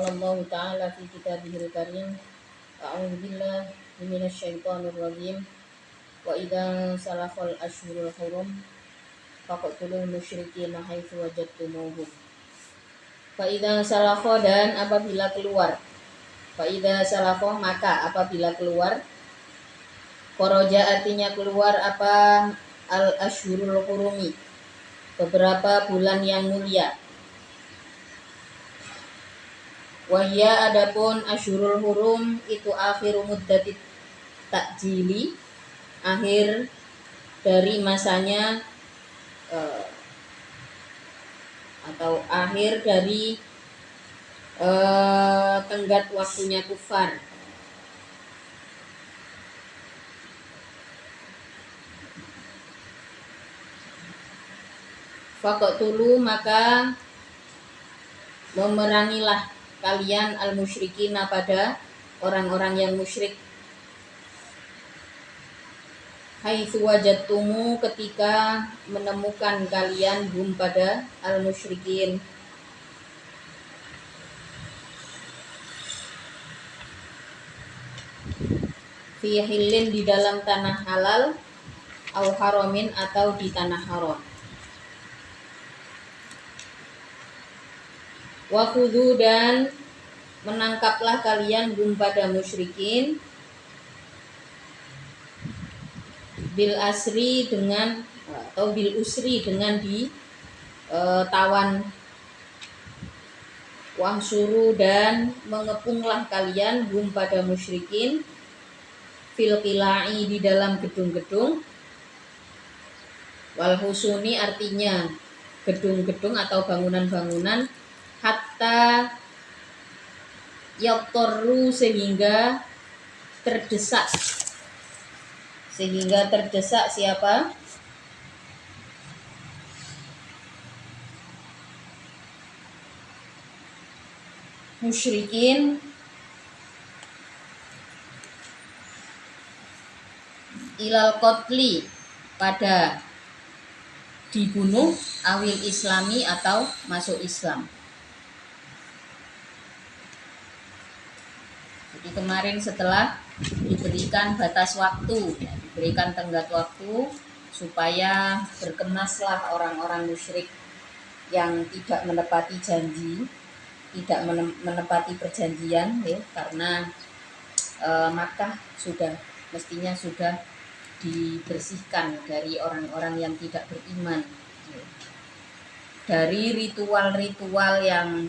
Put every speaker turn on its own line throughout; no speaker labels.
Allah Ta'ala fi kitabihil karim. A'udzu billahi minasy syaithanir rajim. Wa idza salafal ashhurul hurum faqtulul musyrikin haitsu wajadtumuhum. Fa idza salafo, dan apabila keluar. Fa idza salafo, maka apabila keluar. Kharaja artinya keluar apa al ashhurul hurumi, beberapa bulan yang mulia. Wahya adapun asyurul hurum itu akhiru muddatit takjili, akhir dari masanya atau akhir dari tenggat waktunya kufar. Faqtulu, maka memerangilah kalian al-musyrikin pada orang-orang yang musyrik. Haitsu wajadtumu, ketika menemukan kalian hum pada al-musyrikin. Fi hillin, di dalam tanah halal, au haramin, atau di tanah haram. Wa khudhu, dan menangkaplah kalian hum pada musyrikin bil asri, dengan atau bil usri, dengan tawan. Wahsuru, dan mengepunglah kalian hum pada musyrikin fil qila'i, di dalam gedung-gedung. Wal husuni, artinya gedung-gedung atau bangunan-bangunan. Hatta yaqtarru, sehingga terdesak siapa? Musyrikin ilal qatli, pada dibunuh, awil islami, atau masuk Islam. Jadi kemarin setelah diberikan batas waktu, diberikan tenggat waktu supaya berkenaslah orang-orang musyrik yang tidak menepati janji, tidak menepati perjanjian, ya, karena Makkah mestinya sudah dibersihkan dari orang-orang yang tidak beriman, dari ritual-ritual yang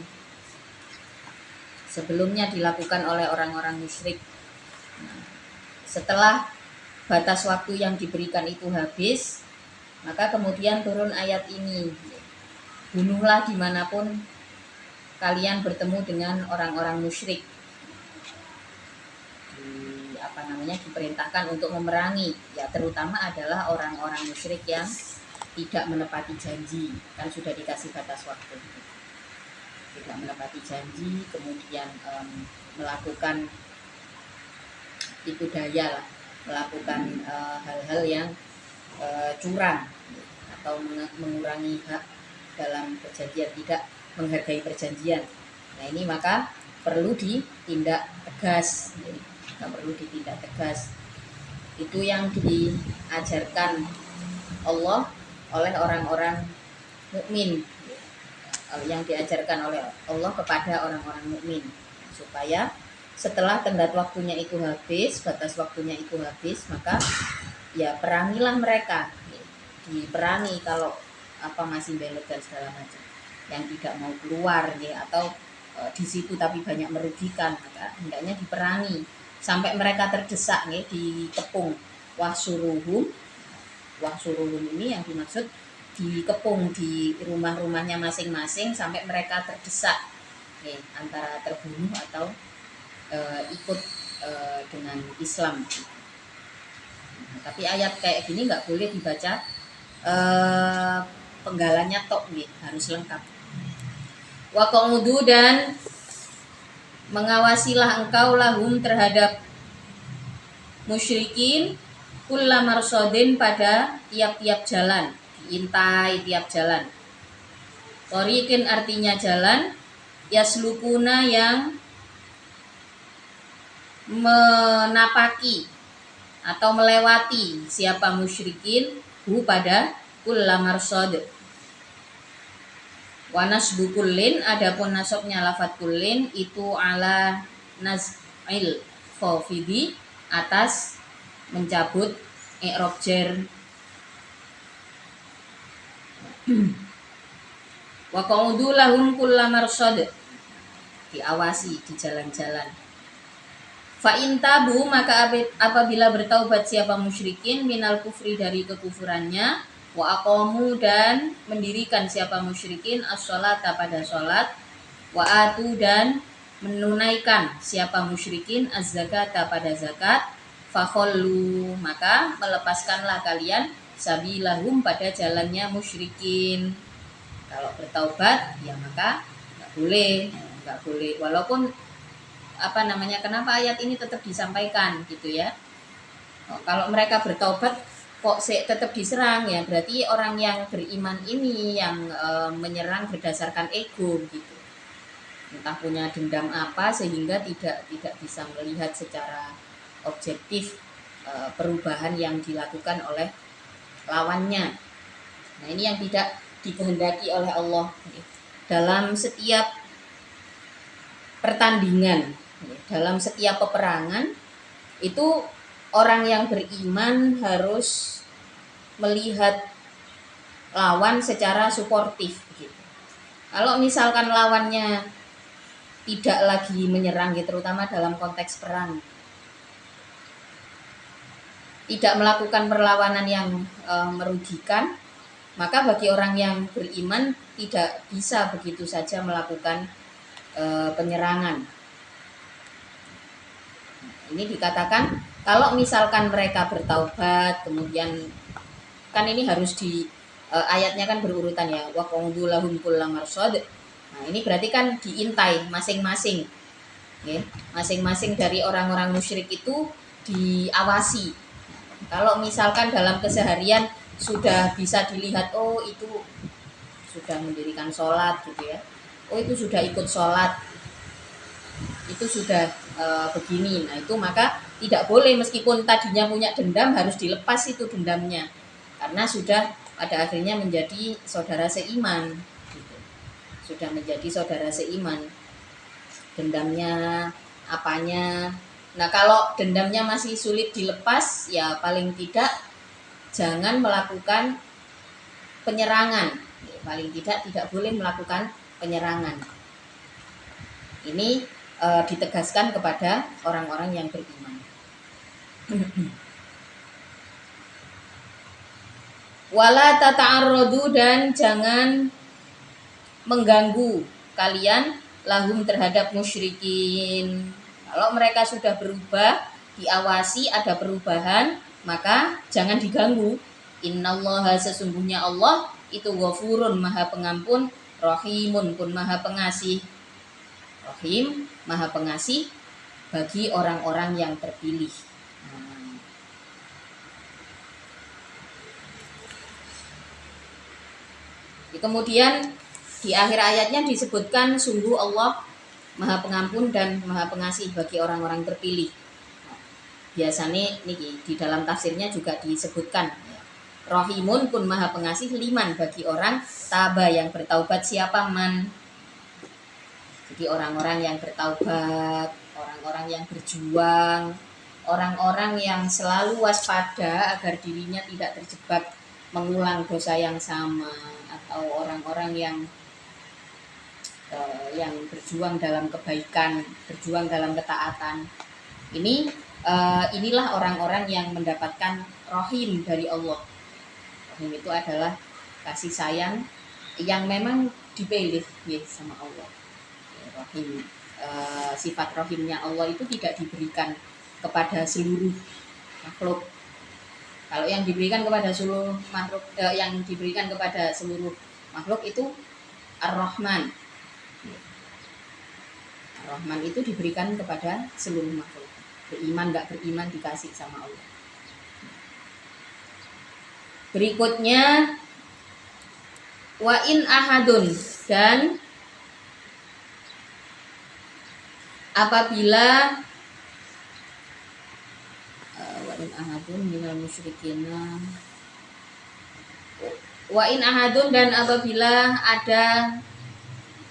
sebelumnya dilakukan oleh orang-orang musyrik. Setelah batas waktu yang diberikan itu habis, maka kemudian turun ayat ini, bunuhlah dimanapun kalian bertemu dengan orang-orang musyrik. Diperintahkan untuk memerangi, ya, terutama adalah orang-orang musyrik yang tidak menepati janji, kan sudah dikasih batas waktu. Tidak menepati janji, kemudian melakukan tipu daya lah, melakukan hal-hal yang curang atau mengurangi hak dalam perjanjian, tidak menghargai perjanjian. Nah, ini maka perlu ditindak tegas. Itu yang diajarkan Allah oleh orang-orang mukmin, yang diajarkan oleh Allah kepada orang-orang mukmin, supaya setelah tenggat waktunya itu habis, batas waktunya itu habis, maka ya perangilah mereka. Diperangi kalau masih belet dan segala macam, yang tidak mau keluar, ya, atau di situ tapi banyak merugikan, maka hendaknya diperangi sampai mereka terdesak, ya, dikepung. Wahsuruhum ini yang dimaksud dikepung di rumah-rumahnya masing-masing sampai mereka terdesak, ya, antara terbunuh atau ikut dengan Islam. Tapi ayat kayak gini nggak boleh dibaca penggalannya tok, nih, harus lengkap. Wa qamudu, dan mengawasilah engkau lahum terhadap musyrikin kulla marsodin, pada tiap-tiap jalan, diintai tiap jalan. Thoriqin artinya jalan, yaslukuna yang menapaki atau melewati siapa musyrikin hu pada kullamarsad. Wa nasbu kullin, adapun nasabnya lafat kullin itu ala naz'il khafidi, atas mencabut i'rab jar. Wa qa'udu lahum kullamarsad, diawasi di jalan-jalan. Fa in tabu, maka apabila bertaubat siapa musyrikin minal kufri, dari kekufurannya, wa aqamu, dan mendirikan siapa musyrikin as-sholata, pada sholat, wa atu, dan menunaikan siapa musyrikin az-zakata, pada zakat, fakhollu, maka melepaskanlah kalian sabilahum, pada jalannya musyrikin. Kalau bertaubat ya maka nggak boleh walaupun kenapa ayat ini tetap disampaikan gitu ya. Kalau mereka bertaubat kok tetap diserang, ya berarti orang yang beriman ini yang menyerang berdasarkan ego gitu, entah punya dendam apa sehingga tidak bisa melihat secara objektif perubahan yang dilakukan oleh lawannya. Nah ini yang tidak dikehendaki oleh Allah dalam setiap pertandingan, dalam setiap peperangan itu. Orang yang beriman harus melihat lawan secara suportif gitu. Kalau misalkan lawannya tidak lagi menyerang gitu, terutama dalam konteks perang, tidak melakukan perlawanan yang merugikan, maka bagi orang yang beriman tidak bisa begitu saja melakukan penyerangan. Ini dikatakan kalau misalkan mereka bertaubat, kemudian kan ini harus di ayatnya kan berurutan ya, wa qa'udu lahum kullamarsad. Nah, ini berarti kan diintai masing-masing. Ya, masing-masing dari orang-orang musyrik itu diawasi. Kalau misalkan dalam keseharian sudah bisa dilihat, oh itu sudah mendirikan sholat gitu ya, oh itu sudah ikut sholat, itu sudah begini, nah itu maka tidak boleh, meskipun tadinya punya dendam harus dilepas itu dendamnya, karena sudah pada akhirnya menjadi saudara seiman gitu. Sudah menjadi saudara seiman, dendamnya apanya. Nah kalau dendamnya masih sulit dilepas, ya paling tidak jangan melakukan penyerangan, paling tidak boleh melakukan penyerangan. Ini ditegaskan kepada orang-orang yang beriman. Wala tata'arradu, dan jangan mengganggu kalian lahum, terhadap musyrikin. Kalau mereka sudah berubah, diawasi ada perubahan, maka jangan diganggu. Innallaha, sesungguhnya Allah itu ghafurun, maha pengampun, rahimun, pun maha pengasih. Rahim, maha pengasih bagi orang-orang yang terpilih. Kemudian di akhir ayatnya disebutkan sungguh Allah maha pengampun dan maha pengasih bagi orang-orang terpilih. Biasanya niki di dalam tafsirnya juga disebutkan Rahimun, pun maha pengasih, liman, bagi orang taba yang bertaubat, siapa man. Jadi orang-orang yang bertaubat, orang-orang yang berjuang, orang-orang yang selalu waspada agar dirinya tidak terjebak mengulang dosa yang sama, atau orang-orang yang berjuang dalam kebaikan, berjuang dalam ketaatan. Inilah orang-orang yang mendapatkan rahim dari Allah. Rahim itu adalah kasih sayang yang memang dipilih ya sama Allah. Rahim, sifat rahimnya Allah itu tidak diberikan kepada seluruh makhluk. Kalau yang diberikan kepada seluruh makhluk, yang diberikan kepada seluruh makhluk itu Ar-Rahman. Ar-Rahman itu diberikan kepada seluruh makhluk. Beriman nggak beriman dikasih sama Allah. Berikutnya wa in ahadun, dan apabila wa in ahadun minal musyrikina wa in ahadun, dan apabila ada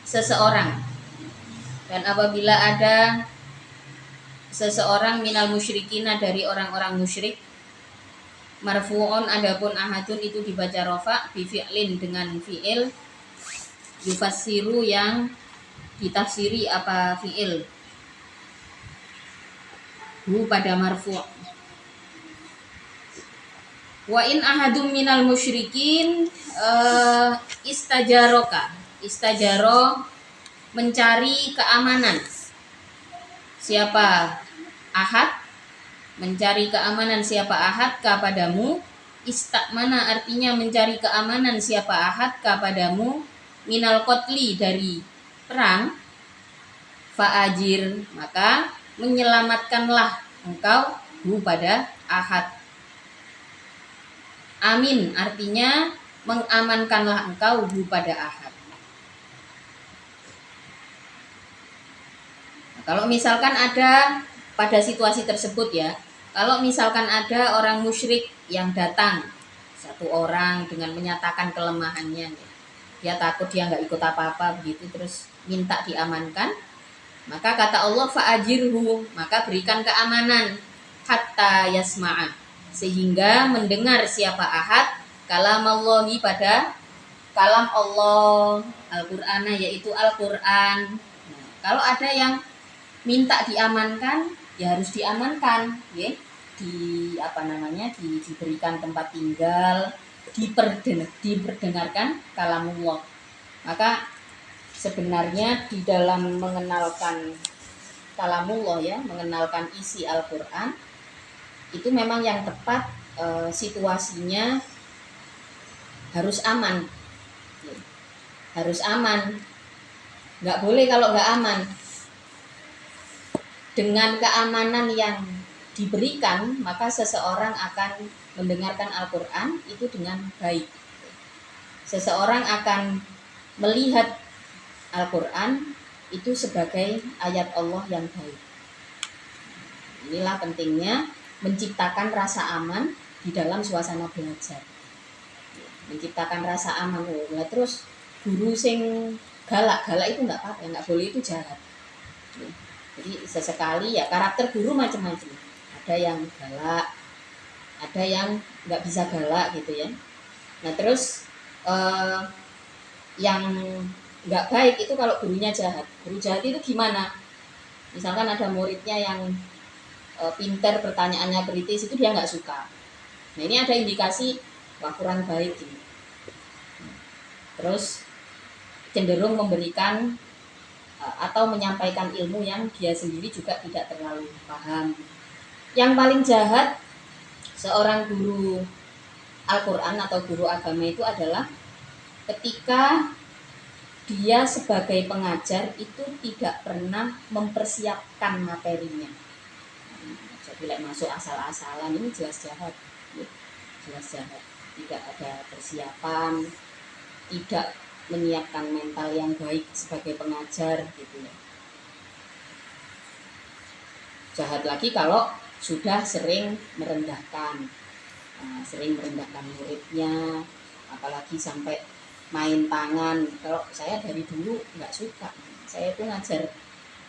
seseorang, minal musyrikina dari orang-orang musyrik, marfu'un, adapun ahadun itu dibaca rofa bi fi'lin dengan fi'il, yufassiru yang ditafsiri apa fi'il hu pada marfu'. Wa in ahadum minal musyrikin istajaro mencari keamanan. Siapa ahad? Mencari keamanan siapa ahad kepadamu. Istakmana artinya mencari keamanan siapa ahad kepadamu. Minal qatli dari perang. Fa'ajir, maka menyelamatkanlah engkau hu pada ahad. Amin artinya mengamankanlah engkau hu pada ahad. Nah, kalau misalkan ada pada situasi tersebut ya, kalau misalkan ada orang musyrik yang datang satu orang dengan menyatakan kelemahannya, dia takut dia nggak ikut apa-apa begitu, terus minta diamankan, maka kata Allah fa'ajirhu, maka berikan keamanan hatta yasma'a, sehingga mendengar siapa ahad kalamallahi pada kalam Allah, Al-Qur'an, yaitu Al-Qur'an. Nah, kalau ada yang minta diamankan, ya harus diamankan, ya. Diberikan tempat tinggal, diperdengarkan kalamullah. Maka sebenarnya di dalam mengenalkan kalamullah ya, mengenalkan isi Al-Qur'an, itu memang yang tepat situasinya harus aman, nggak boleh kalau nggak aman. Dengan keamanan yang diberikan, maka seseorang akan mendengarkan Al-Qur'an itu dengan baik. Seseorang akan melihat Al-Qur'an itu sebagai ayat Allah yang baik. Inilah pentingnya menciptakan rasa aman di dalam suasana belajar. Menciptakan rasa aman. Nah, terus guru sing galak itu nggak apa-apa, nggak boleh, itu jahat. Jadi sesekali ya, karakter guru macam-macam. Ada yang galak, ada yang nggak bisa galak gitu ya. Nah terus yang nggak baik itu kalau gurunya jahat. Guru jahat itu gimana? Misalkan ada muridnya yang pintar, pertanyaannya kritis, itu dia nggak suka. Nah ini ada indikasi wah kurang baik ini. Terus cenderung memberikan atau menyampaikan ilmu yang dia sendiri juga tidak terlalu paham. Yang paling jahat seorang guru Al-Qur'an atau guru agama itu adalah ketika dia sebagai pengajar itu tidak pernah mempersiapkan materinya. Jadi masuk asal-asalan, ini jelas jahat. Tidak ada persiapan, tidak menyiapkan mental yang baik sebagai pengajar gitu ya. Jahat lagi kalau sudah sering merendahkan muridnya, apalagi sampai main tangan. Kalau saya dari dulu nggak suka. Saya itu ngajar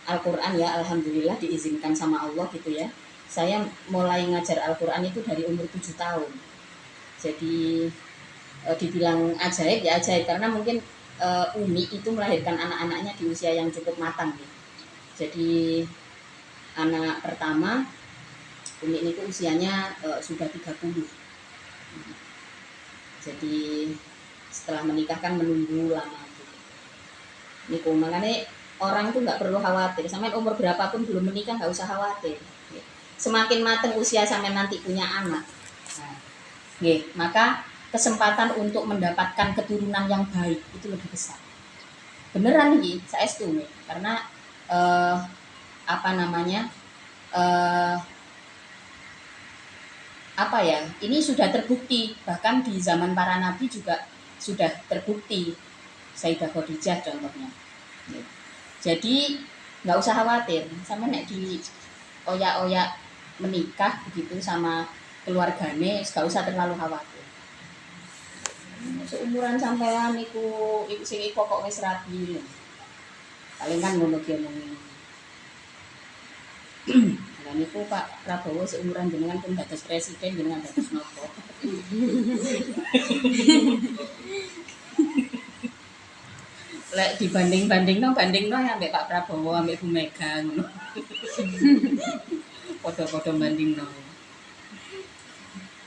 Al-Qur'an ya, alhamdulillah diizinkan sama Allah gitu ya. Saya mulai ngajar Al-Qur'an itu dari umur 7 tahun. Jadi dibilang ajaib ya ajaib, karena mungkin Umi itu melahirkan anak-anaknya di usia yang cukup matang ya. Jadi anak pertama Umi ini usianya sudah 30. Jadi setelah menikah kan menunggu lama gitu. Niku makanya orang tuh nggak perlu khawatir, sampai umur berapapun belum menikah nggak usah khawatir. Semakin matang usia sampai nanti punya anak, nah, maka kesempatan untuk mendapatkan keturunan yang baik itu lebih besar. Beneran nih, saya setuju karena ini sudah terbukti, bahkan di zaman para nabi juga sudah terbukti. Sayyidah Khadijah contohnya. Jadi nggak usah khawatir sama nek di oyak-oyak menikah begitu sama keluargane, nggak usah terlalu khawatir. Seumuran sampean iku sing iku kok wis rapi. Paling kan ngono ki omongin. Lah niku Pak Prabowo seumuran jenengan pun dados presiden, jenengan dados nopo? Lek dibanding-bandingno ambek Pak Prabowo ambek Bu Mega ngono. Padha-padha bandingno.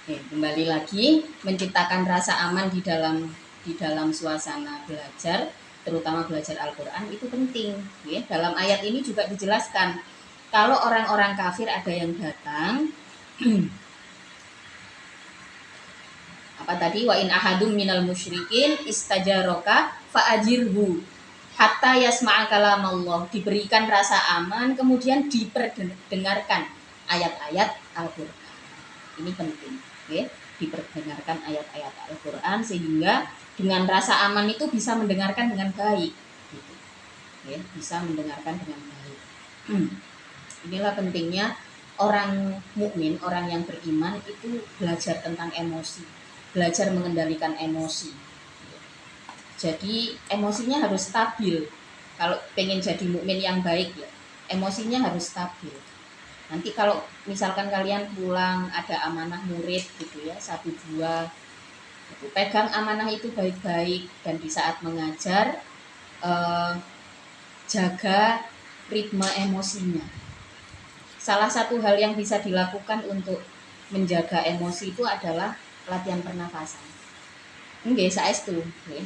Oke, kembali lagi menciptakan rasa aman di dalam suasana belajar, terutama belajar Al-Qur'an itu penting, ya. Dalam ayat ini juga dijelaskan kalau orang-orang kafir ada yang datang apa tadi, wa in ahadum minal musyrikin istajaraka fa'ajirhu hatta yasma'a kalamallah, diberikan rasa aman kemudian diperdengarkan ayat-ayat Al-Qur'an. Ini penting, ya. Diperdengarkan ayat-ayat Al-Qur'an sehingga dengan rasa aman itu bisa mendengarkan dengan baik gitu. Ya, bisa mendengarkan dengan baik. Inilah pentingnya orang mukmin, orang yang beriman itu belajar tentang emosi, belajar mengendalikan emosi. Jadi emosinya harus stabil. Kalau pengen jadi mukmin yang baik ya, emosinya harus stabil. Nanti kalau misalkan kalian pulang ada amanah murid gitu ya, 1-2, pegang amanah itu baik-baik dan di saat mengajar jaga ritme emosinya. Salah satu hal yang bisa dilakukan untuk menjaga emosi itu adalah latihan pernafasan. Nggih, saestu, nggih.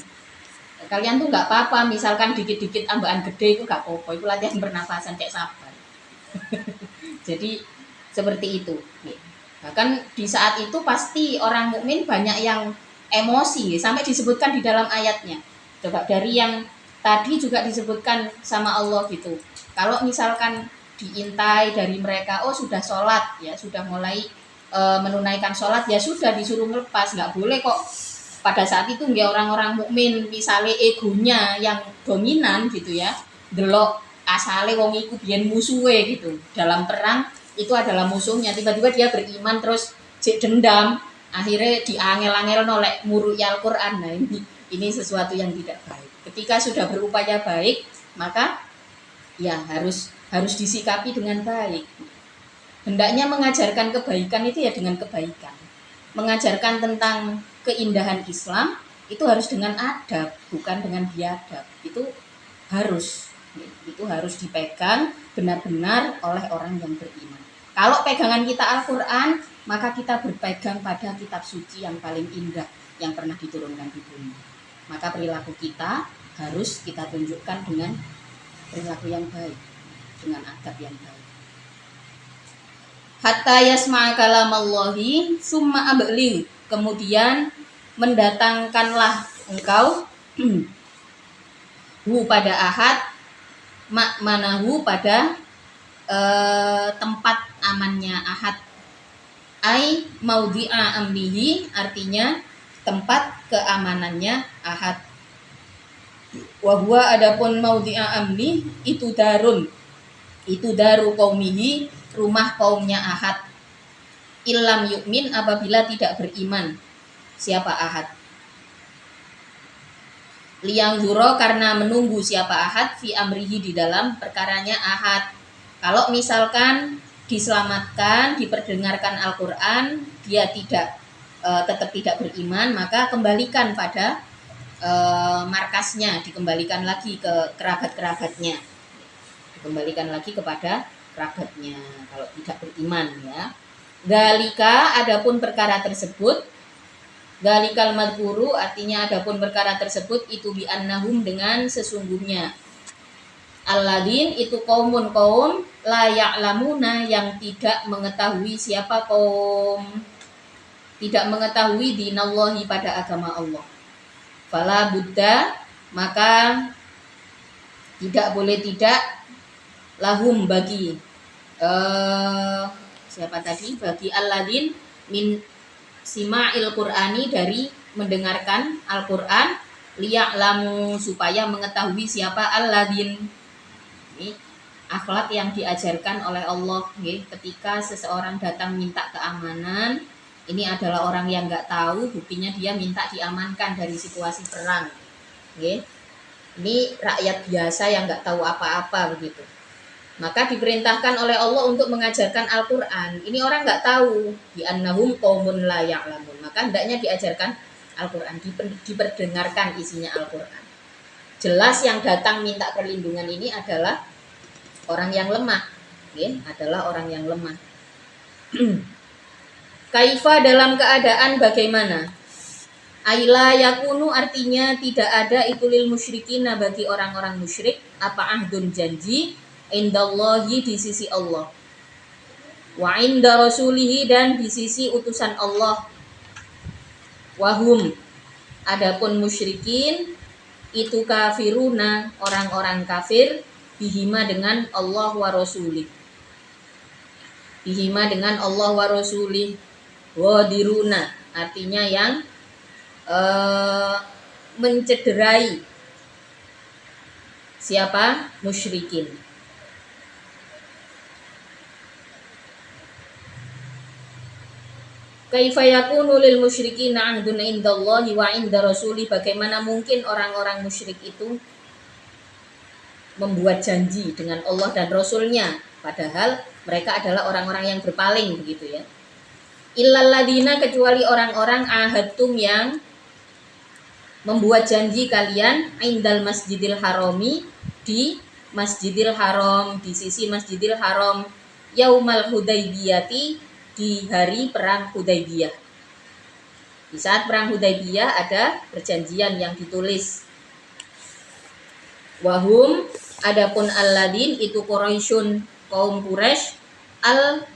Kalian tuh nggak apa-apa, misalkan dikit-dikit ambakan gede itu nggak apa-apa, itu latihan pernafasan kayak sabar. Jadi seperti itu. Bahkan di saat itu pasti orang mukmin banyak yang emosi, sampai disebutkan di dalam ayatnya. Coba dari yang tadi juga disebutkan sama Allah gitu. Kalau misalkan diintai dari mereka, oh sudah sholat ya, sudah mulai menunaikan sholat ya sudah disuruh melepas, nggak boleh kok pada saat itu nggak orang-orang mukmin misalnya egonya yang dominan gitu ya, delok asale wong iku biyen musuhe gitu, dalam perang itu adalah musuhnya, tiba-tiba dia beriman terus cek dendam, akhirnya diangel-angel nolek murui Al-Qur'an. Nah ini sesuatu yang tidak baik. Ketika sudah berupaya baik, maka ya harus disikapi dengan baik. Hendaknya mengajarkan kebaikan itu ya dengan kebaikan. Mengajarkan tentang keindahan Islam itu harus dengan adab, bukan dengan biadab. Itu harus dipegang benar-benar oleh orang yang beriman. Kalau pegangan kita Al-Qur'an, maka kita berpegang pada kitab suci yang paling indah yang pernah diturunkan di bumi. Maka perilaku kita harus kita tunjukkan dengan perilaku yang baik, dengan adab yang baik. Hatta yasma'a kalamallahi summa abli, kemudian mendatangkanlah engkau hu pada ahad, manahu pada tempat amannya ahad, ai maudhi'a amnihi, artinya tempat keamanannya ahad. Wa huwa adapun maudhi'a amni itu daru qaumihi, rumah kaumnya ahad. Illam yu'min, apabila tidak beriman. Siapa ahad? Liyang zuro, karena menunggu siapa ahad fi amrihi, di dalam perkaranya ahad. Kalau misalkan diselamatkan, diperdengarkan Al-Qur'an, dia tetap tidak beriman, maka kembalikan pada markasnya, dikembalikan lagi ke kerabat-kerabatnya, dikembalikan lagi kepada kerabatnya kalau tidak beriman ya. Galika, adapun perkara tersebut, galikal madhkuru, artinya adapun perkara tersebut itu bi annahum, dengan sesungguhnya, alladzin itu kaum la ya'lamuna, yang tidak mengetahui, siapa kaum tidak mengetahui dinallahi, pada agama Allah. Fala buddha, maka tidak boleh tidak, lahum, bagi siapa tadi, bagi alladzin min sima'il qur'ani, dari mendengarkan Al-Qur'an, liya'lamu, supaya mengetahui siapa alladzin. Ini akhlak yang diajarkan oleh Allah nggih. Ketika seseorang datang minta keamanan, ini adalah orang yang nggak tahu, buktinya dia minta diamankan dari situasi perang nggih. Ini rakyat biasa yang nggak tahu apa-apa begitu, maka diperintahkan oleh Allah untuk mengajarkan Al-Quran. Ini orang nggak tahu, di annahum qaumun la ya'lamun, maka hendaknya diajarkan Al-Quran, diperdengarkan isinya Al-Quran. Jelas yang datang minta perlindungan ini adalah orang yang lemah, adalah orang yang lemah. Kaifa dalam keadaan bagaimana? Aila yakunu artinya tidak ada itu lil musyrikin bagi orang-orang musyrik apa ahdun janji indallahi di sisi Allah, wa inda rasulihi dan di sisi utusan Allah, wahum adapun musyrikin itu kafiruna orang-orang kafir bihima dengan Allah wa rasulih, bihima dengan Allah wa rasulih, wadiruna artinya yang mencederai siapa? Musyrikin. Kaifa yakunu lil musyrikin ahdun indallahi wa inda rasuli, bagaimana mungkin orang-orang musyrik itu membuat janji dengan Allah dan Rasulnya, padahal mereka adalah orang-orang yang berpaling begitu ya. Illal ladina kecuali orang-orang ahadtum yang membuat janji kalian indal masjidil harami di masjidil haram, di sisi masjidil haram, yaumal hudaybiyati di hari perang Hudaybiyah. Di saat perang Hudaybiyah ada perjanjian yang ditulis. Wahum adapun alladin itu Quraisyun kaum Quraisy al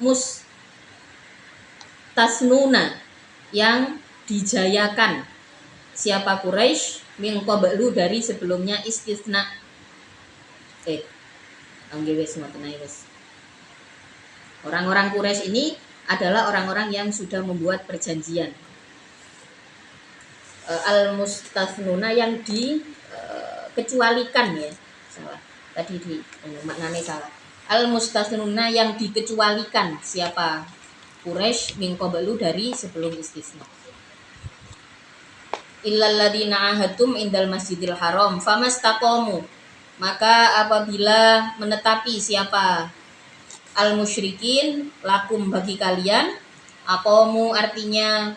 mustasnuna yang dijayakan. Siapa Quraisy min qablu dari sebelumnya istisna. Orang-orang Quraisy ini adalah orang-orang yang sudah membuat perjanjian. Al-mustasnuna yang dikecualikan ya. Salah. Tadi di maknanya salah. Al-mustasnuna yang dikecualikan. Siapa? Quraisy min qablu dari sebelum istisna. Illal ladina ahadtum indal masjidil haram famastaqamu, maka apabila menetapi siapa al musyrikin lakum bagi kalian, aqamu artinya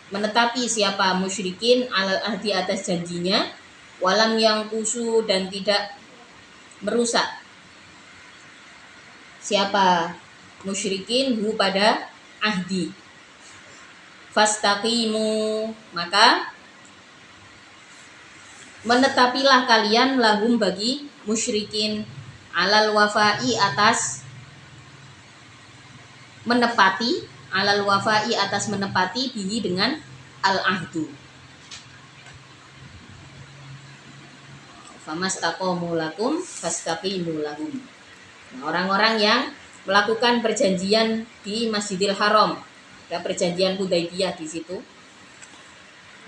menetapi siapa musyrikin alal ahdi atas janjinya, walam yang kusu dan tidak merusak siapa musyrikin hu pada ahdi, fastaqimu maka menetapilah kalian lahum bagi musyrikin alal wafai atas menepati, alal wafai atas menepati bihi dengan al ahdu. Famastaqamu lakum fastaqimu lahum. Nah, orang-orang yang melakukan perjanjian di Masjidil Haram, ada perjanjian Hudaybiyah di situ.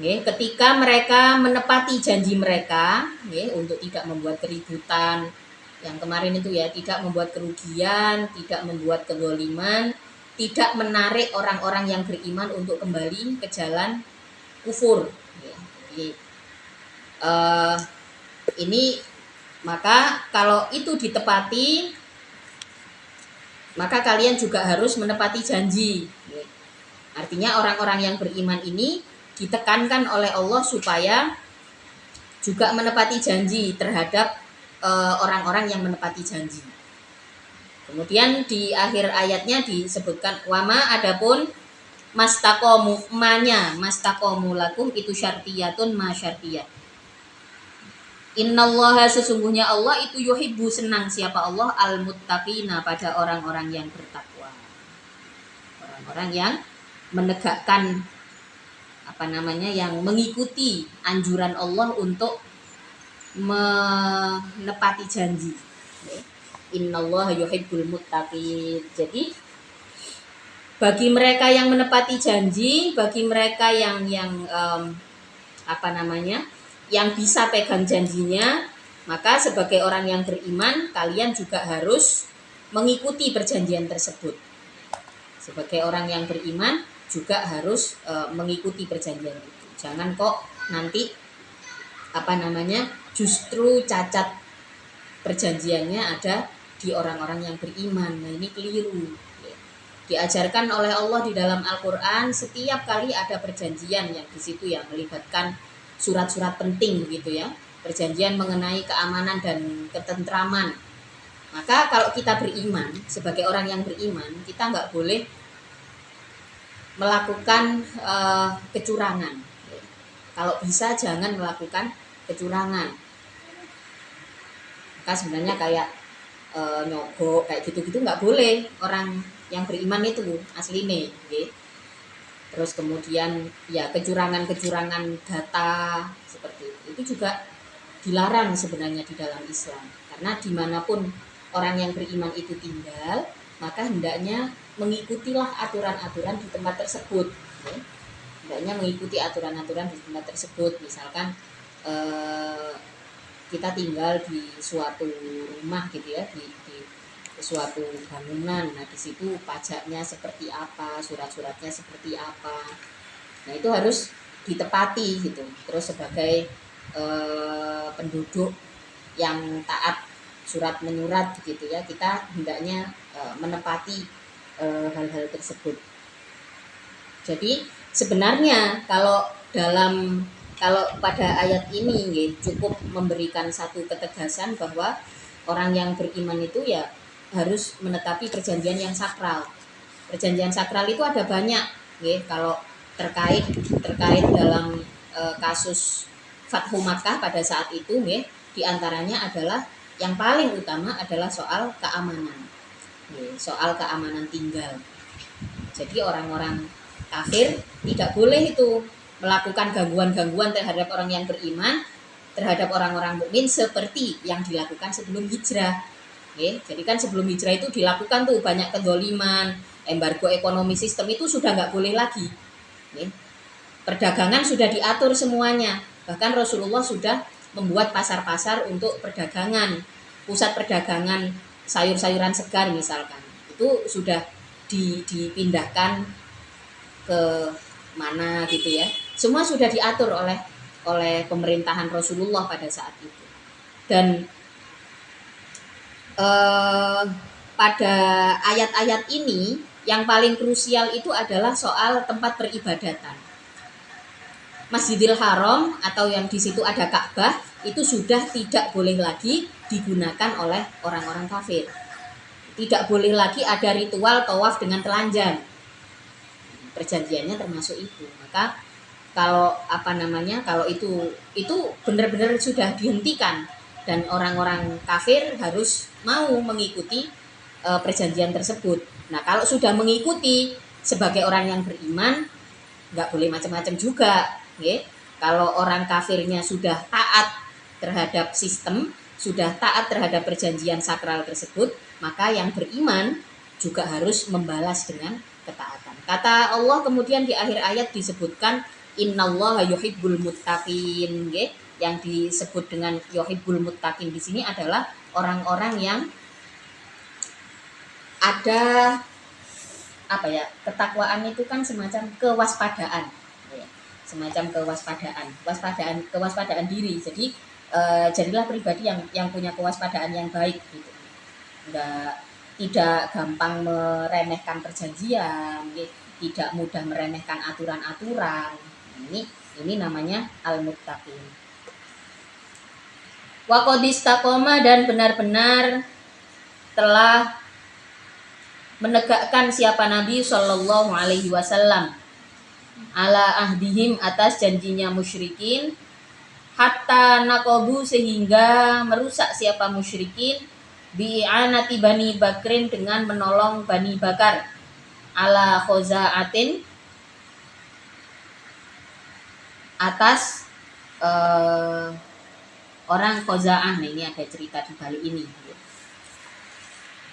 Ketika mereka menepati janji mereka, untuk tidak membuat keributan, yang kemarin itu ya, tidak membuat kerugian, tidak membuat kezaliman, tidak menarik orang-orang yang beriman untuk kembali ke jalan kufur. Jadi, ini maka kalau itu ditepati, maka kalian juga harus menepati janji. Artinya orang-orang yang beriman ini ditekankan oleh Allah supaya juga menepati janji terhadap orang-orang yang menepati janji. Kemudian di akhir ayatnya disebutkan wama adapun mastaqamu manya mastaqamu lakum itu syartiyatun ma syartiyah. Innallaha sesungguhnya Allah itu yuhibbu senang siapa Allah al-muttaqina pada orang-orang yang bertakwa. Orang-orang yang menegakkan yang mengikuti anjuran Allah untuk menepati janji. Innallaha yuhibbul muttaqin. Jadi bagi mereka yang menepati janji, bagi mereka yang bisa pegang janjinya, Maka sebagai orang yang beriman, kalian juga harus mengikuti perjanjian tersebut. Sebagai orang yang beriman juga harus mengikuti perjanjian itu. Jangan kok nanti justru cacat perjanjiannya ada di orang-orang yang beriman. Nah, ini keliru. Diajarkan oleh Allah di dalam Al-Qur'an, setiap kali ada perjanjian yang di situ yang melibatkan surat-surat penting begitu ya. Perjanjian mengenai keamanan dan ketentraman. Maka kalau kita beriman, sebagai orang yang beriman, kita nggak boleh melakukan kecurangan. Kalau bisa jangan melakukan kecurangan. Maka sebenarnya kayak nyogok kayak gitu-gitu nggak boleh orang yang beriman itu asline, okay? Terus kemudian ya kecurangan data seperti itu juga dilarang sebenarnya di dalam Islam, karena dimanapun orang yang beriman itu tinggal, maka hendaknya mengikutilah aturan-aturan di tempat tersebut, okay? Hendaknya mengikuti aturan-aturan di tempat tersebut. Misalkan kita tinggal di suatu rumah gitu ya, di suatu bangunan. Nah, di situ pajaknya seperti apa, surat-suratnya seperti apa. Nah, itu harus ditepati gitu. Terus sebagai penduduk yang taat surat menyurat gitu ya, kita hendaknya menepati hal-hal tersebut. Jadi sebenarnya kalau pada ayat ini cukup memberikan satu ketegasan bahwa orang yang beriman itu ya harus menetapi perjanjian yang sakral. Perjanjian sakral itu ada banyak, kalau terkait dalam kasus Fathu Makkah pada saat itu, diantaranya adalah yang paling utama adalah soal keamanan, soal keamanan tinggal. Jadi orang-orang kafir tidak boleh itu melakukan gangguan-gangguan terhadap orang yang beriman, terhadap orang-orang mukmin seperti yang dilakukan sebelum hijrah. Jadi kan sebelum hijrah itu dilakukan tuh banyak kezaliman, embargo ekonomi, sistem itu sudah nggak boleh lagi. Perdagangan sudah diatur semuanya. Bahkan Rasulullah sudah membuat pasar-pasar untuk perdagangan, pusat perdagangan sayur-sayuran segar misalkan. Itu sudah dipindahkan ke mana gitu ya. Semua sudah diatur oleh pemerintahan Rasulullah pada saat itu. Dan pada ayat-ayat ini yang paling krusial itu adalah soal tempat peribadatan. Masjidil Haram atau yang di situ ada Ka'bah itu sudah tidak boleh lagi digunakan oleh orang-orang kafir. Tidak boleh lagi ada ritual tawaf dengan telanjang. Perjanjiannya termasuk itu. Maka kalau kalau itu benar-benar sudah dihentikan dan orang-orang kafir harus mau mengikuti perjanjian tersebut. Nah, kalau sudah mengikuti sebagai orang yang beriman, nggak boleh macam-macam juga. Kalau orang kafirnya sudah taat terhadap sistem, sudah taat terhadap perjanjian sakral tersebut, maka yang beriman juga harus membalas dengan ketaatan. Kata Allah kemudian di akhir ayat disebutkan innallaha yuhibbul muttaqin. Yang disebut dengan yuhibbul muttaqin di sini adalah orang-orang yang ada ketakwaan itu kan semacam kewaspadaan. Kewaspadaan diri. Jadi jadilah pribadi yang punya kewaspadaan yang baik gitu. Tidak gampang meremehkan perjanjian, tidak mudah meremehkan aturan-aturan. Ini namanya al-muttaqin. Wa qad istaqama, dan benar-benar telah menegakkan siapa Nabi Shallallahu Alaihi Wasallam ala ahdihim, atas janjinya musyrikin, hatta nakobu, sehingga merusak siapa musyrikin, bi'anati Bani Bakrin, dengan menolong Bani Bakar, ala khoza'atin, atas orang Khoza'ah. Nah, ini ada cerita di balik ini.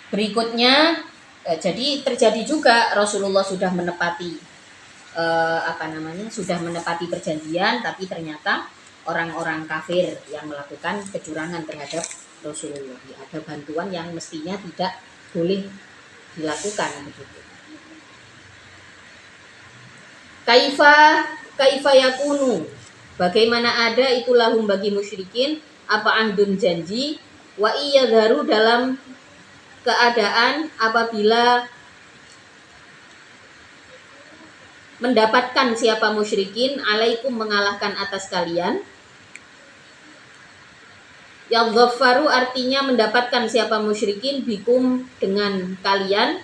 Berikutnya jadi terjadi juga Rasulullah sudah menepati sudah menepati perjanjian, tapi ternyata orang-orang kafir yang melakukan kecurangan terhadap Rasulullah. Ya, ada bantuan yang mestinya tidak boleh dilakukan begitu. Kaifa yakunu, bagaimana ada itu lahum bagi musyrikin apa ahdun janji wa iya garu dalam keadaan apabila mendapatkan siapa musyrikin alaikum mengalahkan atas kalian. Yang ghaffaru artinya mendapatkan siapa musyrikin bikum dengan kalian.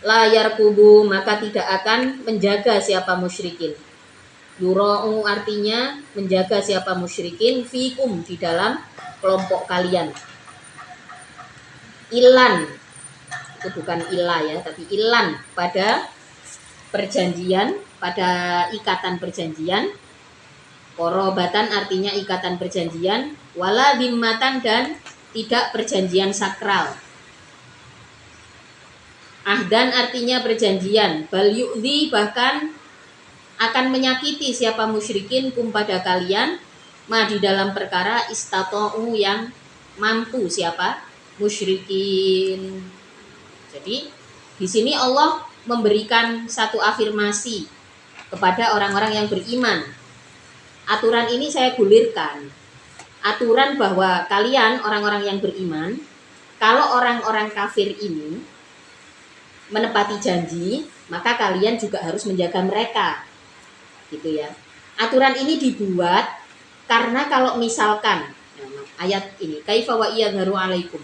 Layar kubu maka tidak akan menjaga siapa musyrikin. Yura'u artinya menjaga siapa musyrikin fikum di dalam kelompok kalian. Ilan itu bukan ilah ya, tapi ilan pada perjanjian, pada ikatan perjanjian. Korobatan artinya ikatan perjanjian, wala dimmatan dan tidak perjanjian sakral. Ahdan artinya perjanjian, bal yu'dhi bahkan akan menyakiti siapa musyrikin kum pada kalian, ma di dalam perkara istata'u yang mampu siapa musyrikin. Jadi di sini Allah memberikan satu afirmasi kepada orang-orang yang beriman. Aturan ini saya gulirkan. Aturan bahwa kalian orang-orang yang beriman, kalau orang-orang kafir ini menepati janji, maka kalian juga harus menjaga mereka. Gitu ya. Aturan ini dibuat karena kalau misalkan ayat ini kaifa wa iyadharu alaikum.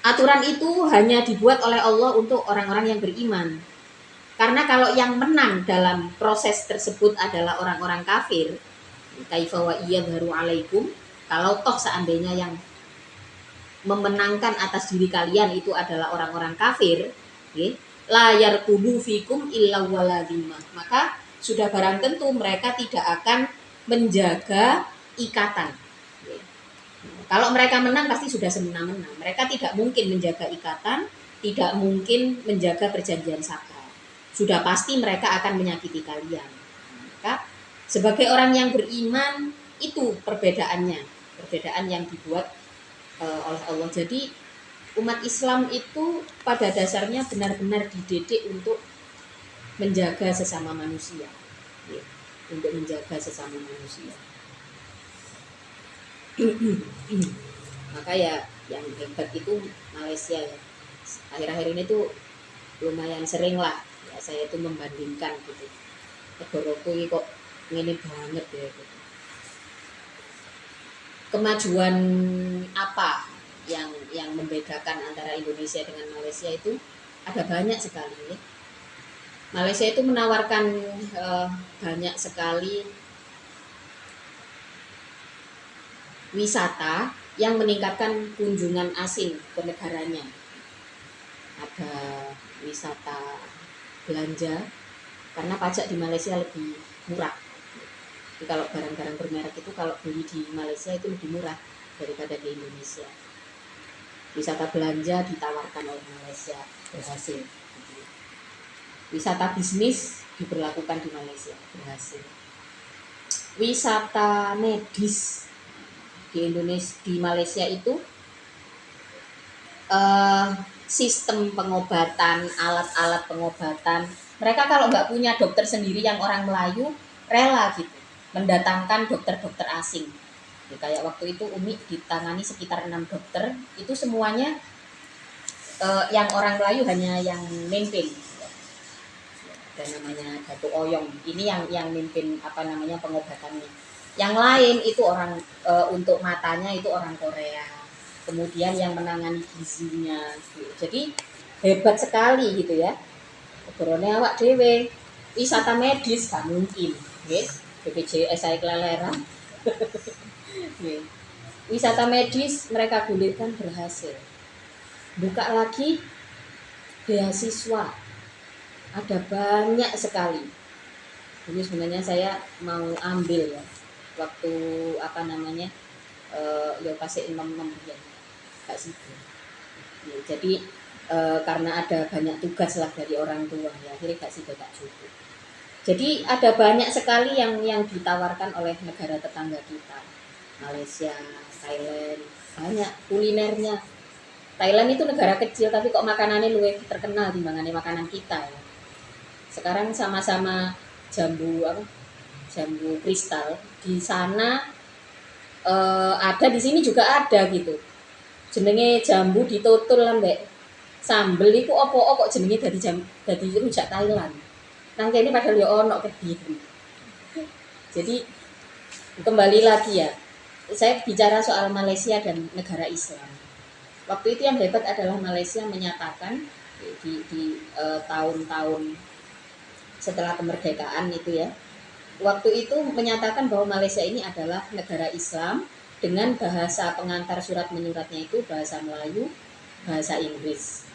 Aturan itu hanya dibuat oleh Allah untuk orang-orang yang beriman. Karena kalau yang menang dalam proses tersebut adalah orang-orang kafir, kaifa wa iyadharu alaikum, kalau toh seandainya yang memenangkan atas diri kalian itu adalah orang-orang kafir, la yarqubu fikum illa waladimah, maka sudah barang tentu mereka tidak akan menjaga ikatan. Kalau mereka menang pasti sudah semena-mena. Mereka tidak mungkin menjaga ikatan, tidak mungkin menjaga perjanjian sakral. Sudah pasti mereka akan menyakiti kalian. Maka sebagai orang yang beriman itu perbedaannya, perbedaan yang dibuat oleh Allah. Jadi umat Islam itu pada dasarnya benar-benar dididik untuk menjaga sesama manusia, ya, untuk menjaga sesama manusia. Maka ya yang hebat itu Malaysia ya. Akhir-akhir ini tuh lumayan sering lah ya, saya itu membandingkan gitu. Negaraku ini kok ngene banget ya gitu. Kemajuan apa yang membedakan antara Indonesia dengan Malaysia itu ada banyak sekali ya. Malaysia itu menawarkan banyak sekali wisata yang meningkatkan kunjungan asing ke negaranya. Ada wisata belanja karena pajak di Malaysia lebih murah. Jadi kalau barang-barang bermerek itu kalau beli di Malaysia itu lebih murah daripada di Indonesia. Wisata belanja ditawarkan oleh Malaysia, berhasil. Wisata bisnis diberlakukan di Malaysia, berhasil. Wisata medis di Indonesia, di Malaysia itu sistem pengobatan, alat-alat pengobatan. Mereka kalau nggak punya dokter sendiri yang orang Melayu, rela gitu mendatangkan dokter-dokter asing. Ya, kayak waktu itu Umi ditangani sekitar 6 dokter, itu semuanya yang orang Melayu hanya yang mimpin. Dan namanya Datuk Oyong. Ini yang mimpin apa namanya pengobatannya. Yang lain itu orang untuk matanya itu orang Korea. Kemudian yang menangani gizinya. Jadi hebat sekali gitu ya. Berone awak dhewe wisata medis gak mungkin, nggih. BPJS saya keleleran. Wisata medis mereka gulirkan berhasil. Buka lagi beasiswa. Ada banyak sekali. Ini sebenarnya saya mau ambil ya. Waktu apa namanya? Ya kasih 6 ya. Gak sih. Ya, jadi karena ada banyak tugas lah dari orang tua ya, akhirnya gak sih gak cukup. Jadi ada banyak sekali yang ditawarkan oleh negara tetangga kita. Malaysia, Thailand, banyak kulinernya. Thailand itu negara kecil tapi kok makanannya luwih terkenal timbangane makanan kita ya. Sekarang sama-sama jambu apa? Jambu kristal. Di sana ada, di sini juga ada gitu. Jenenge jambu ditutul ambek sambel iku opo kok jenenge dadi rujak Thailand. Nang kene padahal ya ono kediri. Jadi kembali lagi ya, saya bicara soal Malaysia dan negara Islam. Waktu itu yang hebat adalah Malaysia menyatakan di tahun-tahun setelah kemerdekaan itu ya, waktu itu menyatakan bahwa Malaysia ini adalah negara Islam dengan bahasa pengantar surat menyuratnya itu bahasa Melayu, bahasa Inggris.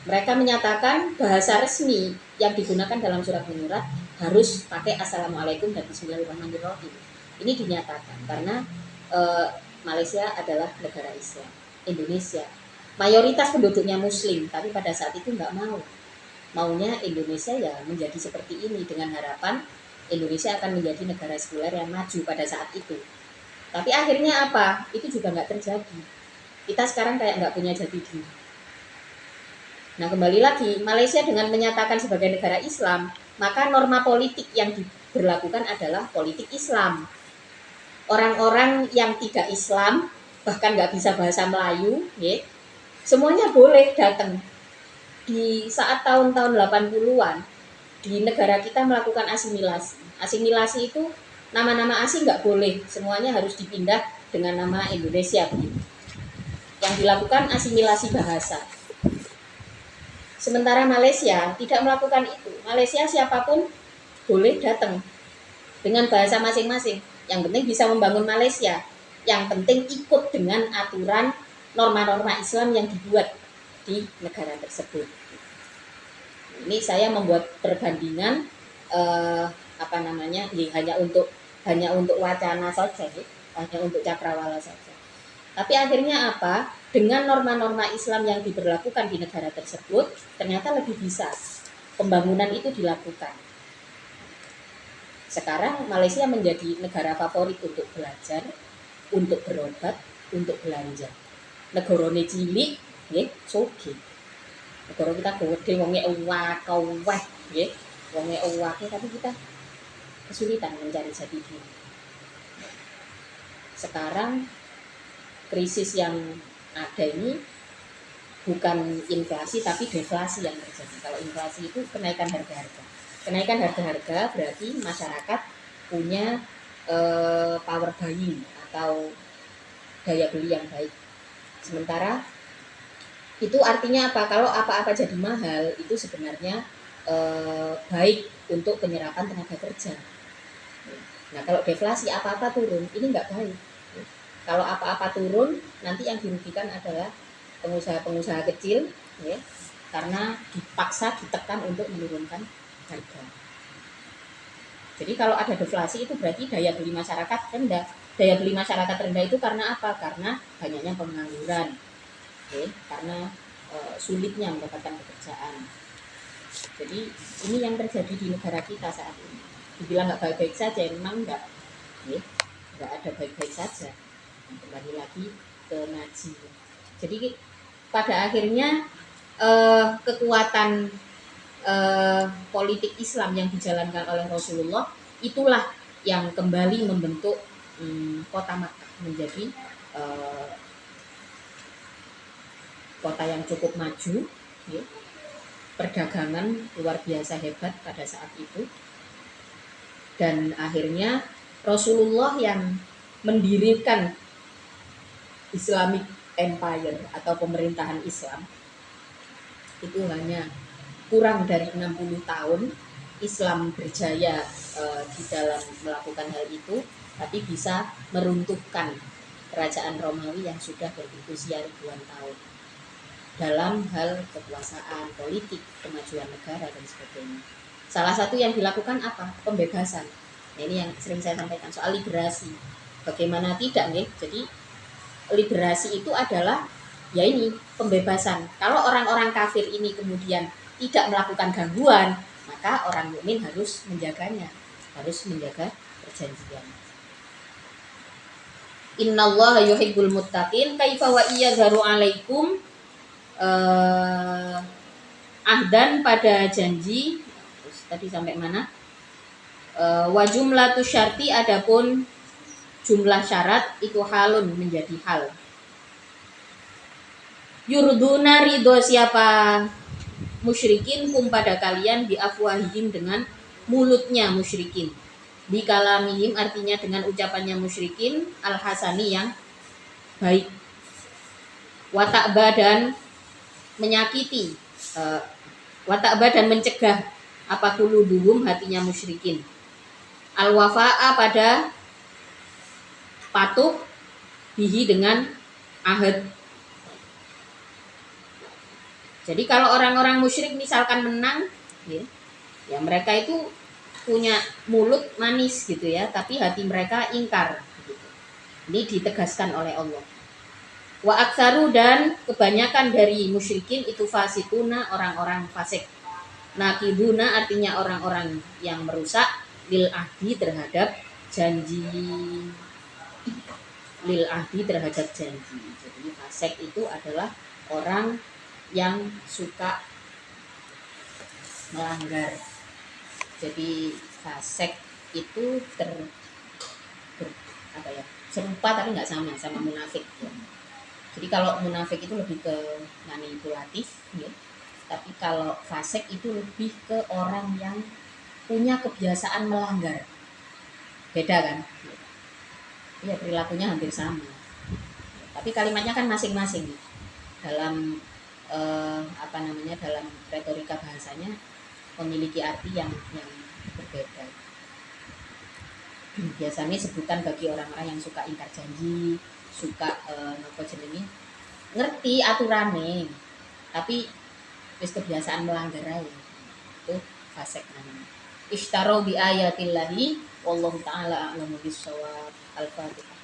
Mereka menyatakan bahasa resmi yang digunakan dalam surat menyurat harus pakai Assalamualaikum dan Bismillahirrahmanirrahim. Ini dinyatakan karena Malaysia adalah negara Islam. Indonesia mayoritas penduduknya Muslim, tapi pada saat itu nggak mau. Maunya Indonesia ya menjadi seperti ini dengan harapan Indonesia akan menjadi negara sekuler yang maju pada saat itu. Tapi akhirnya apa? Itu juga nggak terjadi. Kita sekarang kayak nggak punya jati diri. Nah kembali lagi, Malaysia dengan menyatakan sebagai negara Islam, maka norma politik yang diberlakukan adalah politik Islam. Orang-orang yang tidak Islam, bahkan nggak bisa bahasa Melayu, ya, semuanya boleh datang. Di saat tahun-tahun 80-an, di negara kita melakukan asimilasi. Asimilasi itu nama-nama asing nggak boleh, semuanya harus dipindah dengan nama Indonesia begitu. Yang dilakukan asimilasi bahasa. Sementara Malaysia tidak melakukan itu. Malaysia siapapun boleh datang dengan bahasa masing-masing. Yang penting bisa membangun Malaysia. Yang penting ikut dengan aturan norma-norma Islam yang dibuat di negara tersebut. Ini saya membuat perbandingan hanya untuk wacana saja, hanya untuk cakrawala saja. Tapi akhirnya apa? Dengan norma-norma Islam yang diberlakukan di negara tersebut, ternyata lebih bisa pembangunan itu dilakukan. Sekarang Malaysia menjadi negara favorit untuk belajar, untuk berobat, untuk belanja. Negarane cilik, nggih, sugih. Negara kita gede wonge akeh, nggih. Wonge akeh tapi kita kesulitan mencari jati diri. Sekarang krisis yang ada ini bukan inflasi tapi deflasi yang terjadi. Kalau inflasi itu kenaikan harga-harga. Kenaikan harga-harga berarti masyarakat punya power buying atau daya beli yang baik. Sementara itu artinya apa? Kalau apa-apa jadi mahal itu sebenarnya baik untuk penyerapan tenaga kerja. Nah kalau deflasi apa-apa turun, ini nggak baik. Kalau apa-apa turun, nanti yang dirugikan adalah pengusaha-pengusaha kecil, ya, karena dipaksa ditekan untuk menurunkan harga. Jadi kalau ada deflasi itu berarti daya beli masyarakat rendah. Daya beli masyarakat rendah itu karena apa? Karena banyaknya pengangguran, ya, karena sulitnya mendapatkan pekerjaan. Jadi ini yang terjadi di negara kita saat ini. Dibilang nggak baik-baik saja, memang nggak, ya, nggak ada baik-baik saja. Kembali lagi ke ngaji. Jadi pada akhirnya kekuatan politik Islam yang dijalankan oleh Rasulullah itulah yang kembali membentuk kota Makkah menjadi kota yang cukup maju, ya. Perdagangan luar biasa hebat pada saat itu, dan akhirnya Rasulullah yang mendirikan Islamic Empire atau pemerintahan Islam itu hanya kurang dari 60 tahun Islam berjaya di dalam melakukan hal itu, tapi bisa meruntuhkan kerajaan Romawi yang sudah berusia ribuan tahun dalam hal kekuasaan, politik, kemajuan negara dan sebagainya. Salah satu yang dilakukan apa? Pembebasan. Nah, ini yang sering saya sampaikan soal liberasi. Bagaimana tidak, nih? Jadi liberasi itu adalah ya ini pembebasan. Kalau orang-orang kafir ini kemudian tidak melakukan gangguan, Maka orang mukmin harus menjaganya, harus menjaga perjanjian. Innallaha yuhibbul muttaqin. Kaifa wa iyadharu alaikum ahdan pada janji. Terus tadi sampai mana? Wa jumlatu syarti, adapun jumlah syarat itu halun, menjadi hal. Yurduna, ridho siapa musyrikin kum pada kalian, bi afwahihim dengan mulutnya musyrikin, bi kalamihim artinya dengan ucapannya musyrikin, al hasani yang baik, watakba dan menyakiti, watakba dan mencegah, apa kulubuhum hatinya musyrikin, al wafa'a pada patuh, bihi dengan ahad. Jadi kalau orang-orang musyrik misalkan menang, ya mereka itu punya mulut manis gitu ya, tapi hati mereka ingkar. Gitu. Ini ditegaskan oleh Allah. Wa aktsaru, dan kebanyakan dari musyrikin itu fasikuna, orang-orang fasik. Nakiduna artinya orang-orang yang merusak, lil ahdi terhadap janji. Lil ahdi terhadap janji. Jadi fasik itu adalah orang yang suka melanggar. Jadi fasik itu serupa tapi nggak sama munafik ya. Jadi kalau munafik itu lebih ke manipulatif ya. Tapi kalau fasik itu lebih ke orang yang punya kebiasaan melanggar. Beda kan? Ya perilakunya hampir sama. Tapi kalimatnya kan masing-masing dalam dalam retorika bahasanya memiliki arti yang berbeda. Biasanya sebutan bagi orang-orang yang suka ingkar janji, suka ngerti aturannya, tapi wis kebiasaan melanggar aja. Itu fasik namanya. Ishtaro bi ayatillahi wallahu taala a'lamu bissawab. Al-Fatihah.